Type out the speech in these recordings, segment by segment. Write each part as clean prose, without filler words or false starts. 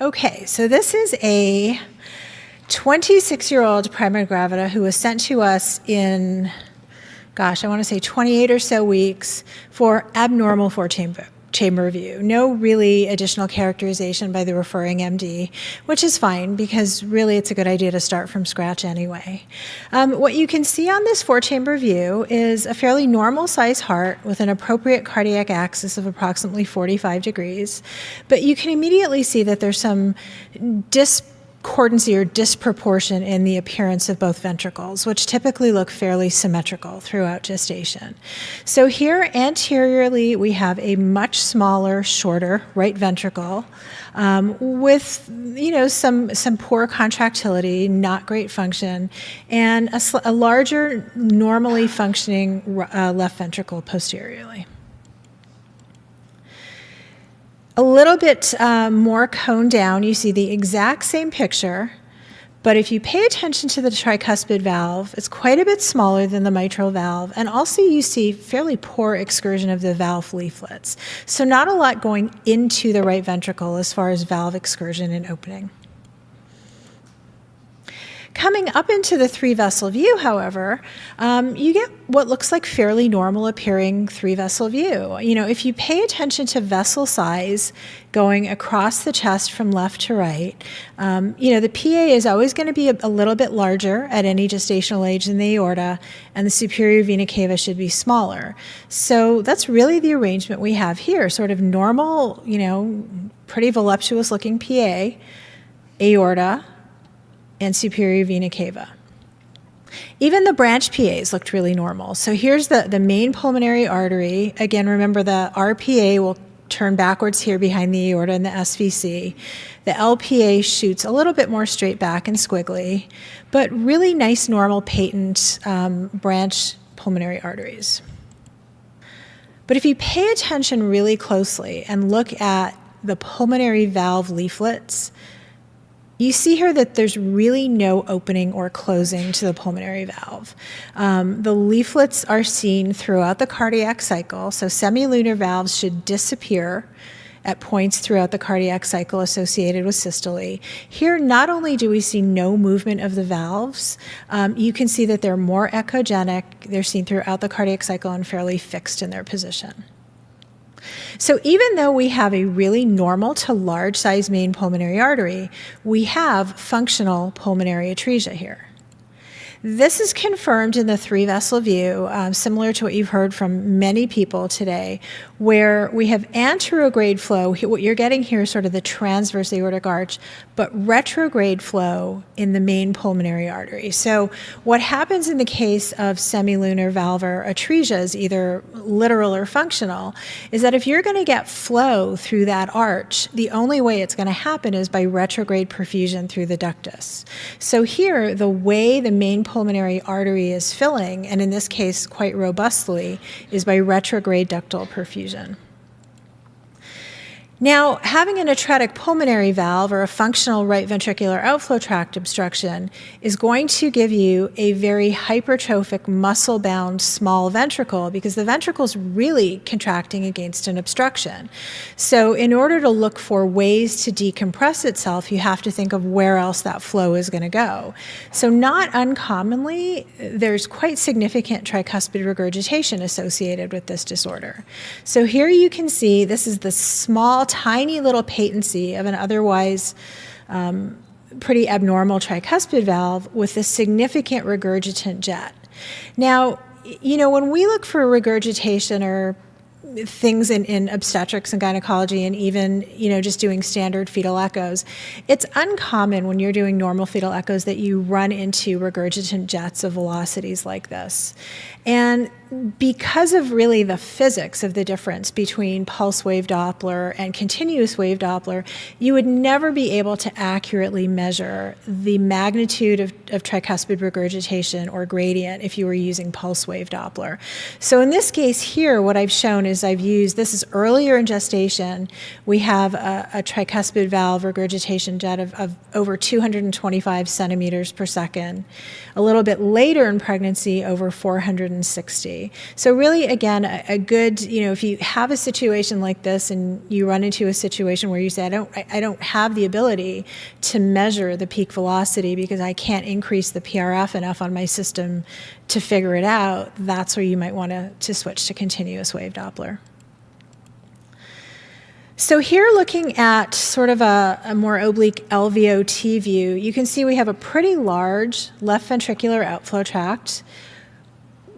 Okay, so this is a 26-year-old prima gravida who was sent to us in, I want to say 28 or so weeks for abnormal four-chamber view. No really additional characterization by the referring MD, which is fine because really it's a good idea to start from scratch anyway. What you can see on this four-chamber view is a fairly normal size heart with an appropriate cardiac axis of approximately 45 degrees, but you can immediately see that there's some discordancy or disproportion in the appearance of both ventricles, which typically look fairly symmetrical throughout gestation. So here anteriorly we have a much smaller, shorter right ventricle with some poor contractility, not great function, and a larger, normally functioning left ventricle posteriorly. A little bit more coned down, you see the exact same picture, but if you pay attention to the tricuspid valve, it's quite a bit smaller than the mitral valve, and also you see fairly poor excursion of the valve leaflets. So not a lot going into the right ventricle as far as valve excursion and opening. Coming up into the three-vessel view, however, you get what looks like fairly normal appearing three-vessel view. If you pay attention to vessel size going across the chest from left to right, the PA is always going to be a little bit larger at any gestational age than the aorta, and the superior vena cava should be smaller. So that's really the arrangement we have here, sort of normal, pretty voluptuous looking PA, aorta, and superior vena cava. Even the branch PAs looked really normal. So here's the main pulmonary artery. Again, remember the RPA will turn backwards here behind the aorta and the SVC. The LPA shoots a little bit more straight back and squiggly, but really nice, normal, patent branch pulmonary arteries. But if you pay attention really closely and look at the pulmonary valve leaflets, you see here that there's really no opening or closing to the pulmonary valve. The leaflets are seen throughout the cardiac cycle, so semilunar valves should disappear at points throughout the cardiac cycle associated with systole. Here, not only do we see no movement of the valves, you can see that they're more echogenic, they're seen throughout the cardiac cycle and fairly fixed in their position. So even though we have a really normal to large size main pulmonary artery, we have functional pulmonary atresia here. This is confirmed in the three-vessel view, similar to what you've heard from many people today, where we have anterograde flow. What you're getting here is sort of the transverse aortic arch, but retrograde flow in the main pulmonary artery. So what happens in the case of semilunar valvar atresias, either literal or functional, is that if you're going to get flow through that arch, the only way it's going to happen is by retrograde perfusion through the ductus. So here, the way the main pulmonary artery is filling, and in this case quite robustly, is by retrograde ductal perfusion. Now, having an atretic pulmonary valve or a functional right ventricular outflow tract obstruction is going to give you a very hypertrophic, muscle-bound small ventricle because the ventricle is really contracting against an obstruction. So in order to look for ways to decompress itself, you have to think of where else that flow is going to go. So not uncommonly, there's quite significant tricuspid regurgitation associated with this disorder. So here you can see this is the small, tiny little patency of an otherwise pretty abnormal tricuspid valve with a significant regurgitant jet. Now, when we look for regurgitation or things in obstetrics and gynecology and even, just doing standard fetal echoes, it's uncommon when you're doing normal fetal echoes that you run into regurgitant jets of velocities like this. And because of really the physics of the difference between pulse wave Doppler and continuous wave Doppler, you would never be able to accurately measure the magnitude of tricuspid regurgitation or gradient if you were using pulse wave Doppler. So in this case here, what I've shown is is I've used, this is earlier in gestation, we have a tricuspid valve regurgitation jet of over 225 centimeters per second. A little bit later in pregnancy, over 460. So really, again, a good, if you have a situation like this and you run into a situation where you say, I don't have the ability to measure the peak velocity because I can't increase the PRF enough on my system to figure it out, that's where you might want to switch to continuous wave Doppler. So here, looking at sort of a more oblique LVOT view, you can see we have a pretty large left ventricular outflow tract,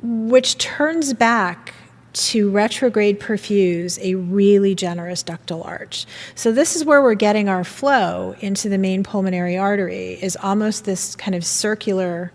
which turns back to retrograde perfuse a really generous ductal arch. So this is where we're getting our flow into the main pulmonary artery, is almost this kind of circular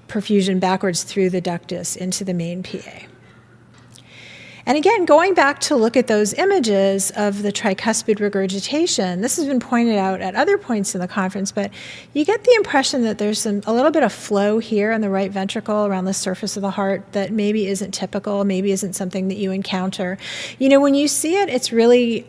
perfusion backwards through the ductus into the main PA. And again, going back to look at those images of the tricuspid regurgitation, this has been pointed out at other points in the conference, but you get the impression that there's a little bit of flow here in the right ventricle around the surface of the heart that maybe isn't typical, maybe isn't something that you encounter. When you see it, it's really,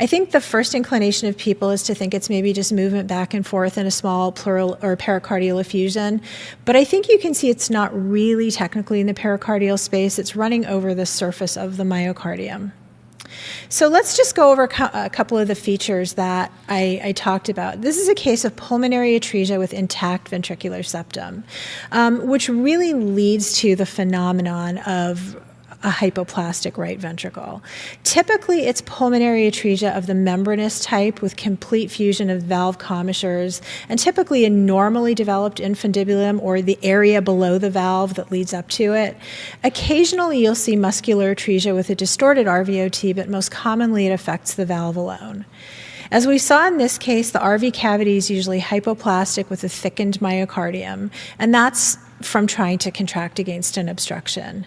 I think the first inclination of people is to think it's maybe just movement back and forth in a small pleural or pericardial effusion. But I think you can see it's not really technically in the pericardial space. It's running over the surface of the myocardium. So let's just go over a couple of the features that I talked about. This is a case of pulmonary atresia with intact ventricular septum, which really leads to the phenomenon of a hypoplastic right ventricle. Typically, it's pulmonary atresia of the membranous type with complete fusion of valve commissures, and typically a normally developed infundibulum or the area below the valve that leads up to it. Occasionally, you'll see muscular atresia with a distorted RVOT, but most commonly it affects the valve alone. As we saw in this case, the RV cavity is usually hypoplastic with a thickened myocardium, and that's from trying to contract against an obstruction.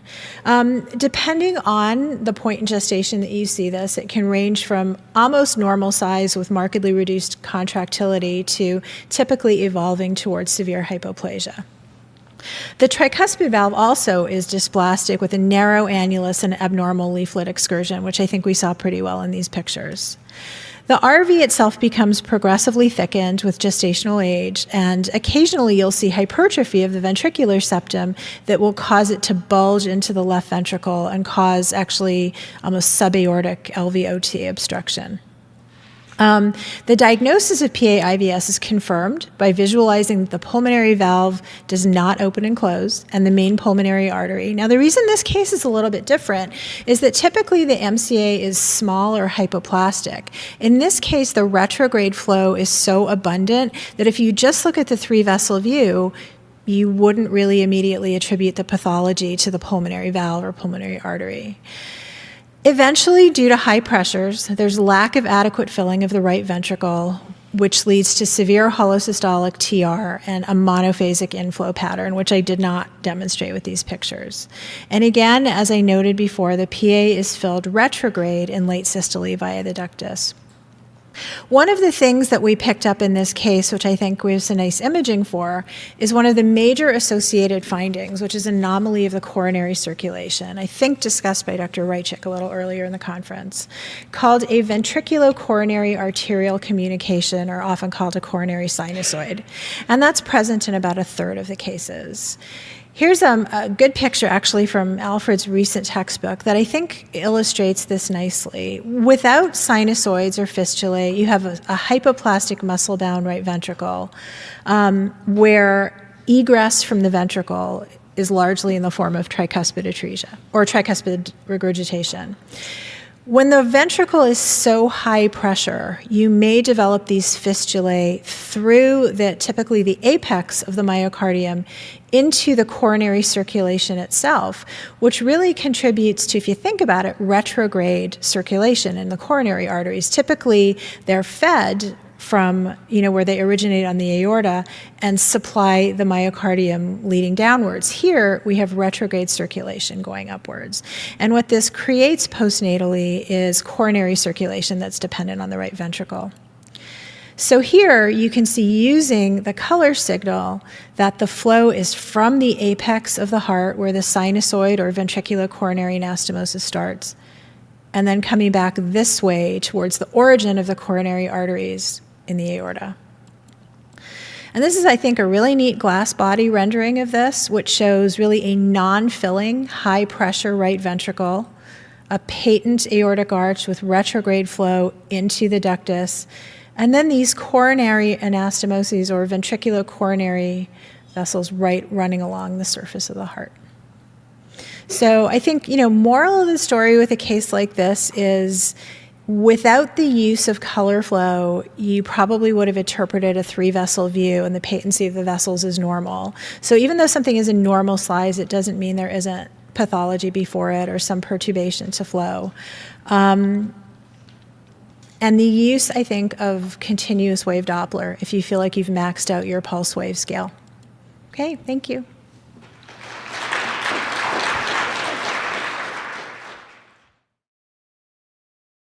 Depending on the point in gestation that you see this, it can range from almost normal size with markedly reduced contractility to typically evolving towards severe hypoplasia. The tricuspid valve also is dysplastic with a narrow annulus and abnormal leaflet excursion, which I think we saw pretty well in these pictures. The RV itself becomes progressively thickened with gestational age, and occasionally you'll see hypertrophy of the ventricular septum that will cause it to bulge into the left ventricle and cause actually almost subaortic LVOT obstruction. The diagnosis of PA-IVS is confirmed by visualizing that the pulmonary valve does not open and close and the main pulmonary artery. Now, the reason this case is a little bit different is that typically the MCA is small or hypoplastic. In this case, the retrograde flow is so abundant that if you just look at the three-vessel view, you wouldn't really immediately attribute the pathology to the pulmonary valve or pulmonary artery. Eventually, due to high pressures, there's lack of adequate filling of the right ventricle, which leads to severe holosystolic TR and a monophasic inflow pattern, which I did not demonstrate with these pictures. And again, as I noted before, the PA is filled retrograde in late systole via the ductus. One of the things that we picked up in this case, which I think we have some nice imaging for, is one of the major associated findings, which is anomaly of the coronary circulation, I think discussed by Dr. Reichik a little earlier in the conference, called a ventriculo-coronary arterial communication, or often called a coronary sinusoid. And that's present in about a third of the cases. Here's a good picture, actually, from Alfred's recent textbook that I think illustrates this nicely. Without sinusoids or fistulae, you have a hypoplastic muscle-bound right ventricle where egress from the ventricle is largely in the form of tricuspid atresia or tricuspid regurgitation. When the ventricle is so high pressure, you may develop these fistulae through typically the apex of the myocardium into the coronary circulation itself, which really contributes to, if you think about it, retrograde circulation in the coronary arteries. Typically, they're fed from where they originate on the aorta and supply the myocardium leading downwards. Here, we have retrograde circulation going upwards. And what this creates postnatally is coronary circulation that's dependent on the right ventricle. So here you can see, using the color signal, that the flow is from the apex of the heart, where the sinusoid or ventriculocoronary anastomosis starts, and then coming back this way towards the origin of the coronary arteries in the aorta. And this is, I think, a really neat glass body rendering of this, which shows really a non-filling, high-pressure right ventricle, a patent aortic arch with retrograde flow into the ductus, and then these coronary anastomoses or ventriculocoronary vessels running along the surface of the heart. So I think, moral of the story with a case like this is, without the use of color flow, you probably would have interpreted a 3-vessel view and the patency of the vessels is normal. So even though something is in normal size, it doesn't mean there isn't pathology before it or some perturbation to flow. And the use, I think, of continuous wave Doppler if you feel like you've maxed out your pulse wave scale. Okay, thank you.